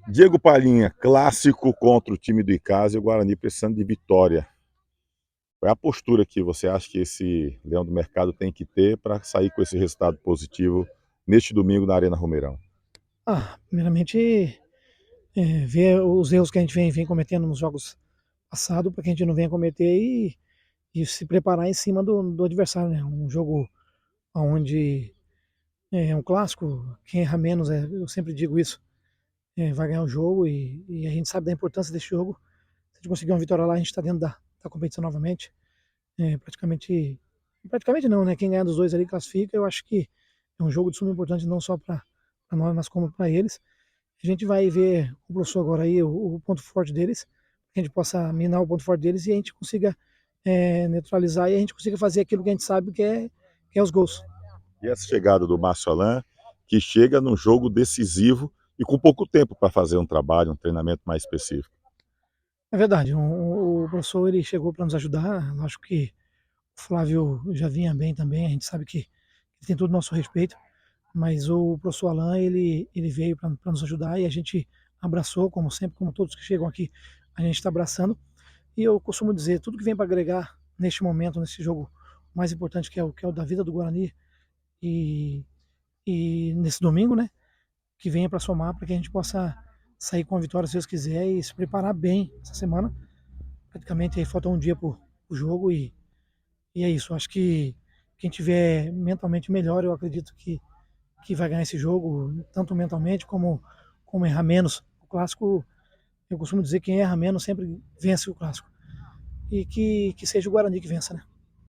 Diego Palhinha, clássico contra o time do Icasa e o Guarani precisando de vitória. Qual é a postura que você acha que esse Leão do Mercado tem que ter para sair com esse resultado positivo neste domingo na Arena Romeirão? Primeiramente, ver os erros que a gente vem cometendo nos jogos passados, para que a gente não venha cometer e se preparar em cima do adversário, né? Um jogo onde é um clássico, quem erra menos, eu sempre digo isso, vai ganhar o jogo e a gente sabe da importância desse jogo. Se a gente conseguir uma vitória lá, a gente está dentro da competição novamente. Praticamente não, né? Quem ganhar dos dois ali classifica. Eu acho que é um jogo de suma importância não só para nós, mas como para eles. A gente vai ver o professor agora aí, o ponto forte deles, que a gente possa minar o ponto forte deles e a gente consiga neutralizar e a gente consiga fazer aquilo que a gente sabe que é os gols. E essa chegada do Márcio Alain, que chega num jogo decisivo e com pouco tempo para fazer um trabalho, um treinamento mais específico. É verdade, o professor ele chegou para nos ajudar, acho que o Flávio já vinha bem também, a gente sabe que ele tem todo o nosso respeito, mas o professor Alain, ele veio para nos ajudar e a gente abraçou, como sempre, como todos que chegam aqui, a gente está abraçando. E eu costumo dizer, tudo que vem para agregar neste momento, nesse jogo mais importante que é o da vida do Guarani e, e nesse domingo, né, que venha para somar, para que a gente possa sair com a vitória, se Deus quiser, e se preparar bem essa semana. Praticamente aí falta um dia para o jogo e é isso. Acho que quem tiver mentalmente melhor, eu acredito que vai ganhar esse jogo, tanto mentalmente como errar menos. O clássico, eu costumo dizer que quem erra menos sempre vence o clássico. E que seja o Guarani que vença, né?